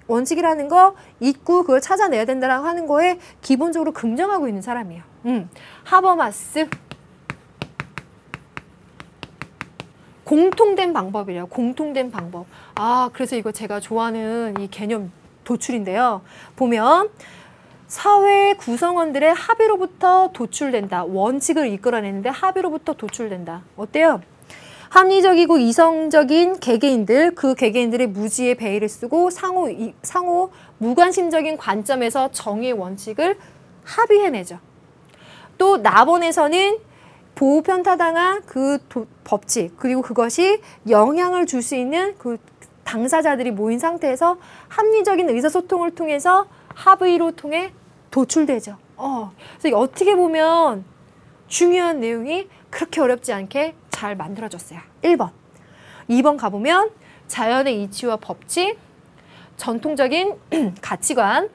원칙이라는 거 있고 그걸 찾아내야 된다라고 하는 거에 기본적으로 긍정하고 있는 사람이에요. 하버마스. 공통된 방법이래요. 공통된 방법. 그래서 이거 제가 좋아하는 이 개념 도출인데요. 보면 사회 구성원들의 합의로부터 도출된다. 원칙을 이끌어내는데 합의로부터 도출된다. 어때요? 합리적이고 이성적인 개개인들, 그 개개인들의 무지의 배의를 쓰고 상호 무관심적인 관점에서 정의의 원칙을 합의해내죠. 또 나번에서는 보편타당한 그 법칙 그리고 그것이 영향을 줄 수 있는 그 당사자들이 모인 상태에서 합리적인 의사소통을 통해서 합의로 통해 도출되죠. 그래서 어떻게 보면 중요한 내용이 그렇게 어렵지 않게 잘 만들어졌어요. 1번. 2번 가보면 자연의 이치와 법칙, 전통적인 가치관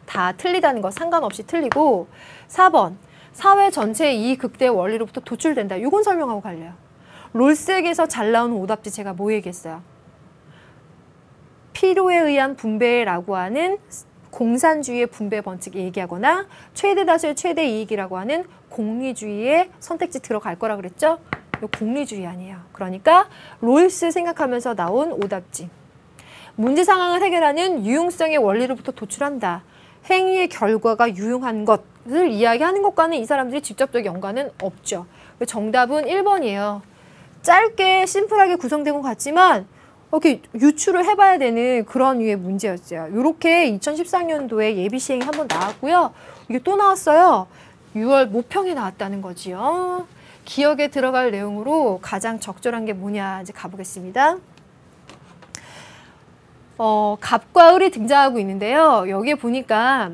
다 틀리다는 거 상관없이 틀리고 4번. 사회 전체의 이 극대의 원리로부터 도출된다. 이건 설명하고 갈래요. 롤스에게서 잘 나온 오답지 제가 뭐 얘기했어요? 필요에 의한 분배라고 하는 공산주의의 분배 법칙 얘기하거나 최대 다수의 최대 이익이라고 하는 공리주의의 선택지 들어갈 거라 그랬죠? 이거 공리주의 아니에요. 그러니까 롤스 생각하면서 나온 오답지. 문제 상황을 해결하는 유용성의 원리로부터 도출한다. 행위의 결과가 유용한 것을 이야기하는 것과는 이 사람들이 직접적 연관은 없죠. 정답은 1번이에요. 짧게 심플하게 구성된 것 같지만 이렇게 유추를 해봐야 되는 그런 류의 문제였어요. 이렇게 2014년도에 예비 시행이 한번 나왔고요. 이게 또 나왔어요. 6월 모평에 나왔다는 거지요. 기억에 들어갈 내용으로 가장 적절한 게 뭐냐 이제 가보겠습니다. 갑과 을이 등장하고 있는데요. 여기에 보니까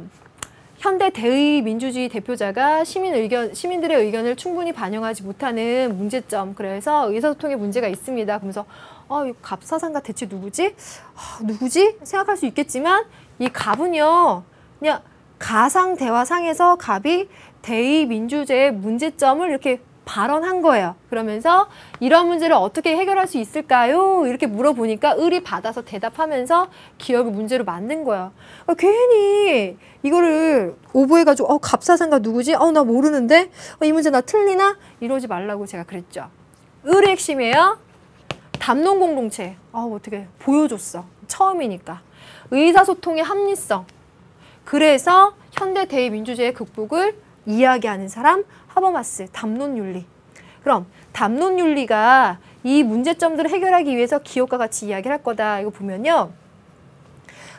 현대 대의민주주의 대표자가 시민들의 의견을 충분히 반영하지 못하는 문제점. 그래서 의사소통에 문제가 있습니다. 그러면서 이 갑사상가 대체 누구지? 누구지? 생각할 수 있겠지만 이 갑은요. 그냥 가상대화상에서 갑이 대의민주제의 문제점을 이렇게 발언한 거예요. 그러면서 이런 문제를 어떻게 해결할 수 있을까요? 이렇게 물어보니까 을이 받아서 대답하면서 기억을 문제로 만든 거예요. 괜히 이거를 오버해가지고 갑사상가 누구지? 나 모르는데? 이 문제 나 틀리나? 이러지 말라고 제가 그랬죠. 을의 핵심이에요. 담론 공동체. 어떻게 보여줬어. 처음이니까. 의사소통의 합리성. 그래서 현대 대의민주주의의 극복을 이야기하는 사람 하버마스, 담론윤리. 그럼 담론윤리가 이 문제점들을 해결하기 위해서 기업과 같이 이야기를 할 거다. 이거 보면요.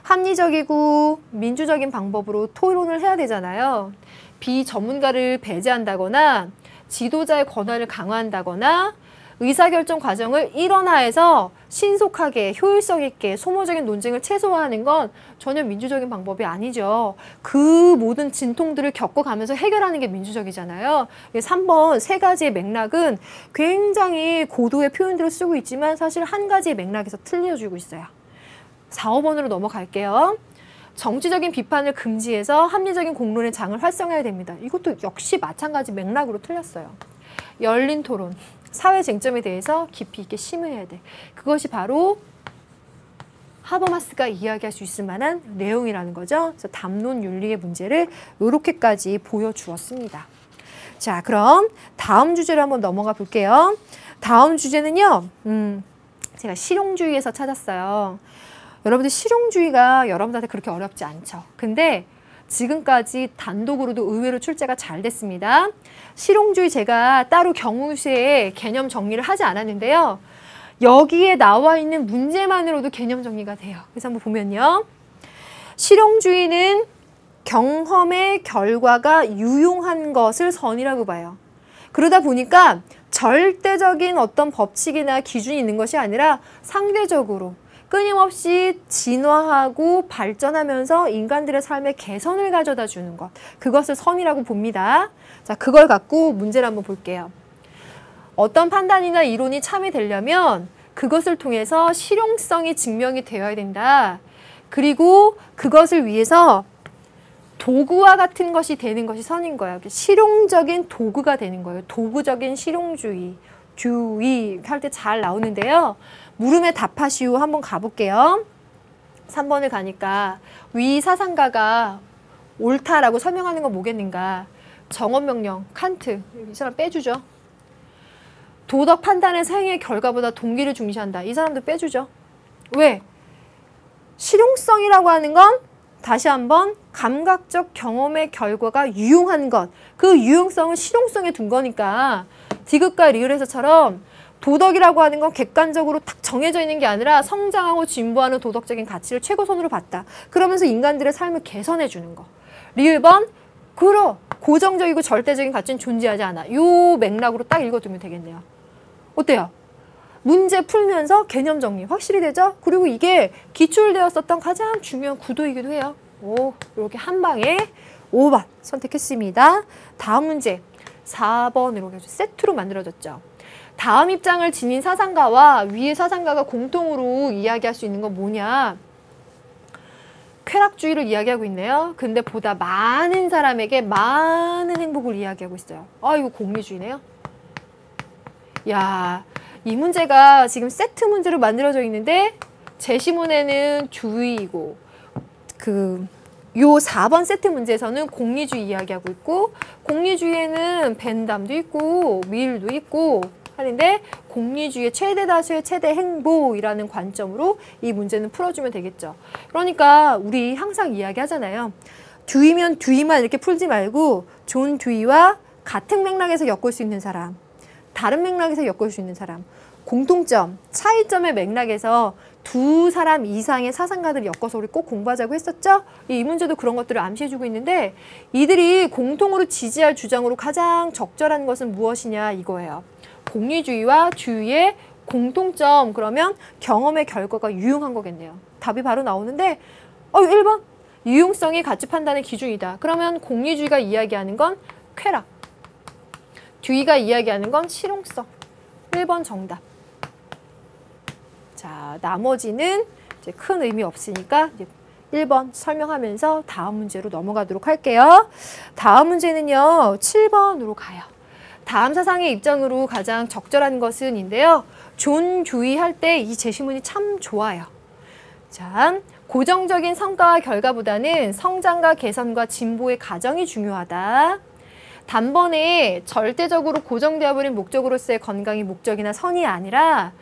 합리적이고 민주적인 방법으로 토론을 해야 되잖아요. 비전문가를 배제한다거나 지도자의 권한을 강화한다거나 의사결정 과정을 일원화해서 신속하게 효율성 있게 소모적인 논쟁을 최소화하는 건 전혀 민주적인 방법이 아니죠. 그 모든 진통들을 겪어가면서 해결하는 게 민주적이잖아요. 3번 세 가지의 맥락은 굉장히 고도의 표현들을 쓰고 있지만 사실 한 가지의 맥락에서 틀려주고 있어요. 4, 5번으로 넘어갈게요. 정치적인 비판을 금지해서 합리적인 공론의 장을 활성화해야 됩니다. 이것도 역시 마찬가지 맥락으로 틀렸어요. 열린 토론. 사회 쟁점에 대해서 깊이 있게 심의해야 돼. 그것이 바로 하버마스가 이야기할 수 있을 만한 내용이라는 거죠. 그래서 담론 윤리의 문제를 이렇게까지 보여주었습니다. 자, 그럼 다음 주제로 한번 넘어가 볼게요. 다음 주제는요. 제가 실용주의에서 찾았어요. 여러분들 실용주의가 여러분들한테 그렇게 어렵지 않죠. 근데 지금까지 단독으로도 의외로 출제가 잘 됐습니다. 실용주의 제가 따로 경우수에 개념 정리를 하지 않았는데요. 여기에 나와 있는 문제만으로도 개념 정리가 돼요. 그래서 한번 보면요. 실용주의는 경험의 결과가 유용한 것을 선이라고 봐요. 그러다 보니까 절대적인 어떤 법칙이나 기준이 있는 것이 아니라 상대적으로 끊임없이 진화하고 발전하면서 인간들의 삶의 개선을 가져다 주는 것. 그것을 선이라고 봅니다. 자, 그걸 갖고 문제를 한번 볼게요. 어떤 판단이나 이론이 참여되려면 그것을 통해서 실용성이 증명이 되어야 된다. 그리고 그것을 위해서 도구와 같은 것이 되는 것이 선인 거예요. 실용적인 도구가 되는 거예요. 도구적인 실용주의. 할 때 잘 나오는데요. 물음에 답하시오 한번 가볼게요. 3번을 가니까 위 사상가가 옳다라고 설명하는 건 뭐겠는가. 정언명령, 칸트. 이 사람 빼주죠. 도덕 판단은 행위의 결과보다 동기를 중시한다. 이 사람도 빼주죠. 왜? 실용성이라고 하는 건 다시 한번 감각적 경험의 결과가 유용한 것. 그 유용성을 실용성에 둔 거니까 디귿과 리을에서처럼 도덕이라고 하는 건 객관적으로 딱 정해져 있는 게 아니라 성장하고 진보하는 도덕적인 가치를 최고선으로 봤다. 그러면서 인간들의 삶을 개선해 주는 거. 리을번 고정적이고 절대적인 가치는 존재하지 않아. 요 맥락으로 딱 읽어두면 되겠네요. 어때요? 문제 풀면서 개념 정리 확실히 되죠? 그리고 이게 기출되었었던 가장 중요한 구도이기도 해요. 이렇게 한 방에 5번 선택했습니다. 다음 문제 4번으로 세트로 만들어졌죠. 다음 입장을 지닌 사상가와 위의 사상가가 공통으로 이야기할 수 있는 건 뭐냐? 쾌락주의를 이야기하고 있네요. 근데 보다 많은 사람에게 많은 행복을 이야기하고 있어요. 아, 이거 공리주의네요. 야, 이 문제가 지금 세트 문제로 만들어져 있는데 제시문에는 주의이고 요 4번 세트 문제에서는 공리주의 이야기하고 있고 공리주의에는 벤담도 있고 윌도 있고 하는데 공리주의의 최대 다수의 최대 행복이라는 관점으로 이 문제는 풀어주면 되겠죠. 그러니까 우리 항상 이야기하잖아요. 듀이면 듀이만 이렇게 풀지 말고 존 듀이와 같은 맥락에서 엮을 수 있는 사람, 다른 맥락에서 엮을 수 있는 사람, 공통점, 차이점의 맥락에서 두 사람 이상의 사상가들을 엮어서 우리 꼭 공부하자고 했었죠? 이 문제도 그런 것들을 암시해주고 있는데 이들이 공통으로 지지할 주장으로 가장 적절한 것은 무엇이냐 이거예요. 공리주의와 주의의 공통점, 그러면 경험의 결과가 유용한 거겠네요. 답이 바로 나오는데 1번 유용성이 가치 판단의 기준이다. 그러면 공리주의가 이야기하는 건 쾌락, 듀이가 이야기하는 건 실용성. 1번 정답. 자, 나머지는 이제 큰 의미 없으니까 이제 1번 설명하면서 다음 문제로 넘어가도록 할게요. 다음 문제는요. 7번으로 가요. 다음 사상의 입장으로 가장 적절한 것은 인데요. 존 듀이 할 때 이 제시문이 참 좋아요. 자, 고정적인 성과와 결과보다는 성장과 개선과 진보의 과정이 중요하다. 단번에 절대적으로 고정되어 버린 목적으로서의 건강이 목적이나 선이 아니라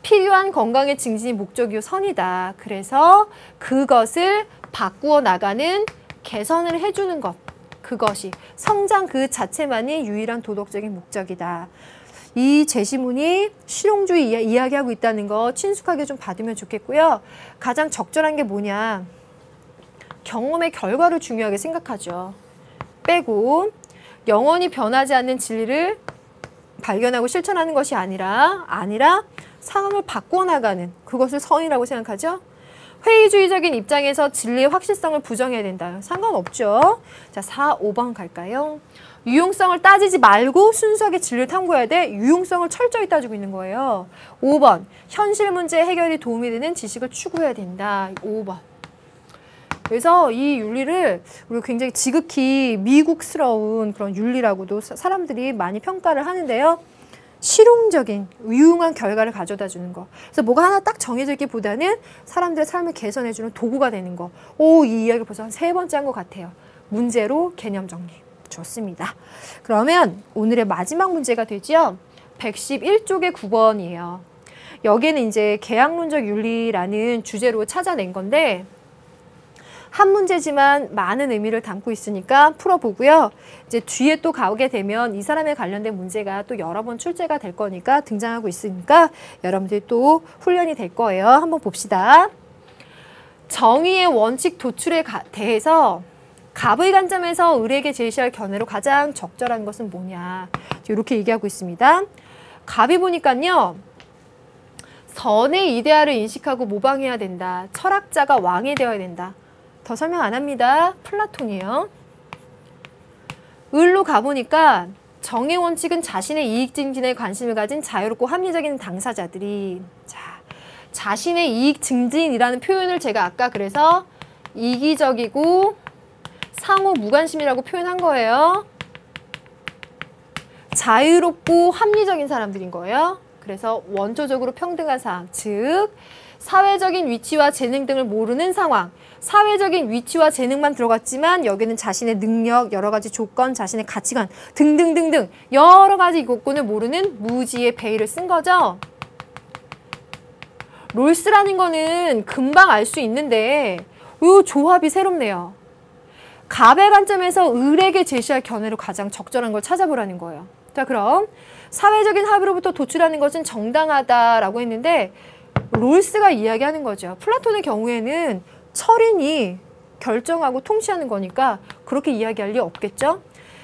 필요한 건강의 증진이 목적이요 선이다. 그래서 그것을 바꾸어 나가는 개선을 해주는 것, 그것이 성장 그 자체만이 유일한 도덕적인 목적이다. 이 제시문이 실용주의 이야기하고 있다는 거 친숙하게 좀 받으면 좋겠고요. 가장 적절한 게 뭐냐? 경험의 결과를 중요하게 생각하죠. 빼고 영원히 변하지 않는 진리를 발견하고 실천하는 것이 아니라 상황을 바꾸어 나가는 그것을 선이라고 생각하죠. 회의주의적인 입장에서 진리의 확실성을 부정해야 된다. 상관없죠. 자, 4, 5번 갈까요? 유용성을 따지지 말고 순수하게 진리를 탐구해야 돼. 유용성을 철저히 따지고 있는 거예요. 5번, 현실 문제 해결이 도움이 되는 지식을 추구해야 된다. 5번. 그래서 이 윤리를 우리가 굉장히 지극히 미국스러운 그런 윤리라고도 사람들이 많이 평가를 하는데요. 실용적인 유용한 결과를 가져다 주는 거. 그래서 뭐가 하나 딱 정해져 있기보다는 사람들의 삶을 개선해주는 도구가 되는 거. 이 이야기 벌써 한 3번째 한 것 같아요. 문제로 개념 정리. 좋습니다. 그러면 오늘의 마지막 문제가 되죠. 111쪽의 9번이에요. 여기에는 이제 계약론적 윤리라는 주제로 찾아낸 건데 한 문제지만 많은 의미를 담고 있으니까 풀어보고요. 이제 뒤에 또 가게 되면 이 사람에 관련된 문제가 또 여러 번 출제가 될 거니까 등장하고 있으니까 여러분들이 또 훈련이 될 거예요. 한번 봅시다. 정의의 원칙 도출에 대해서 갑의 관점에서 을에게 제시할 견해로 가장 적절한 것은 뭐냐. 이렇게 얘기하고 있습니다. 갑이 보니까요. 선의 이데아를 인식하고 모방해야 된다. 철학자가 왕이 되어야 된다. 더 설명 안 합니다. 플라톤이에요. 을로 가보니까 정의 원칙은 자신의 이익 증진에 관심을 가진 자유롭고 합리적인 당사자들이 자신의 이익 증진이라는 표현을 제가 아까 그래서 이기적이고 상호 무관심이라고 표현한 거예요. 자유롭고 합리적인 사람들인 거예요. 그래서 원초적으로 평등한 상황, 즉 사회적인 위치와 재능 등을 모르는 상황. 사회적인 위치와 재능만 들어갔지만 여기는 자신의 능력, 여러 가지 조건, 자신의 가치관 등등등등 여러 가지 요건을 모르는 무지의 베일을 쓴 거죠. 롤스라는 거는 금방 알 수 있는데 이 조합이 새롭네요. 갑의 관점에서 을에게 제시할 견해로 가장 적절한 걸 찾아보라는 거예요. 자, 그럼 사회적인 합의로부터 도출하는 것은 정당하다라고 했는데 롤스가 이야기하는 거죠. 플라톤의 경우에는 철인이 결정하고 통치하는 거니까 그렇게 이야기할 리 없겠죠.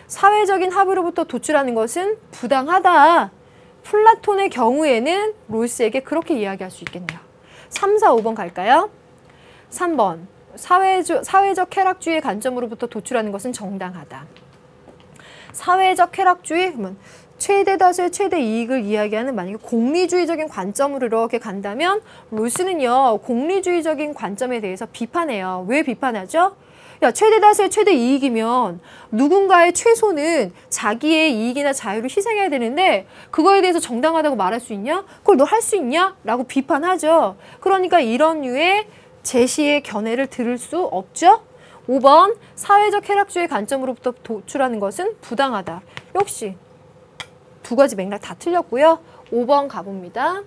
사회적인 합의로부터 도출하는 것은 부당하다. 플라톤의 경우에는 롤스에게 그렇게 이야기할 수 있겠네요. 3, 4, 5번 갈까요? 3번. 사회적 쾌락주의의 관점으로부터 도출하는 것은 정당하다. 사회적 쾌락주의? 그러면 최대 다수의 최대 이익을 이야기하는 만약에 공리주의적인 관점으로 이렇게 간다면 롤스는요, 공리주의적인 관점에 대해서 비판해요. 왜 비판하죠? 야, 최대 다수의 최대 이익이면 누군가의 최소는 자기의 이익이나 자유를 희생해야 되는데 그거에 대해서 정당하다고 말할 수 있냐? 그걸 너 할 수 있냐? 라고 비판하죠. 그러니까 이런 류의 제시의 견해를 들을 수 없죠. 5번, 사회적 쾌락주의 관점으로부터 도출하는 것은 부당하다. 역시 두 가지 맥락 다 틀렸고요. 5번 가봅니다.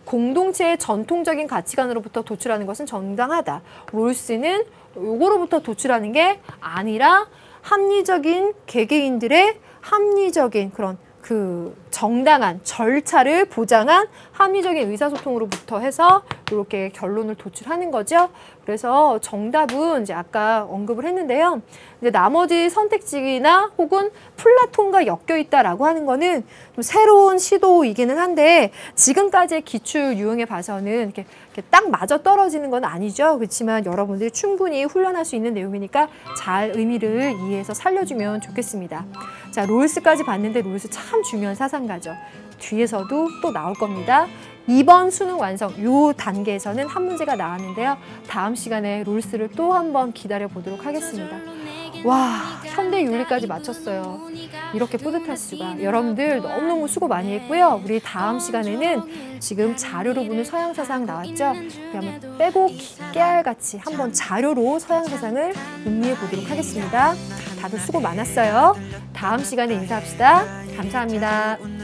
공동체의 전통적인 가치관으로부터 도출하는 것은 정당하다. 롤스는 요거로부터 도출하는 게 아니라 합리적인 개개인들의 합리적인 그런 그 정당한 절차를 보장한 합리적인 의사소통으로부터 해서 이렇게 결론을 도출하는 거죠. 그래서 정답은 이제 아까 언급을 했는데요. 이제 나머지 선택지나 혹은 플라톤과 엮여 있다라고 하는 거는 좀 새로운 시도이기는 한데 지금까지의 기출 유형에 봐서는 이렇게 딱 맞아 떨어지는 건 아니죠. 그렇지만 여러분들이 충분히 훈련할 수 있는 내용이니까 잘 의미를 이해해서 살려주면 좋겠습니다. 자, 롤스까지 봤는데 롤스 참 중요한 사상가죠. 뒤에서도 또 나올 겁니다. 2번 수능 완성, 요 단계에서는 한 문제가 나왔는데요. 다음 시간에 롤스를 또 한번 기다려 보도록 하겠습니다. 와, 현대 윤리까지 마쳤어요. 이렇게 뿌듯할 수가. 여러분들 너무너무 수고 많이 했고요. 우리 다음 시간에는 지금 자료로 보는 서양사상 나왔죠? 그러면 빼고 깨알같이 한번 자료로 서양사상을 음미해 보도록 하겠습니다. 다들 수고 많았어요. 다음 시간에 인사합시다. 감사합니다.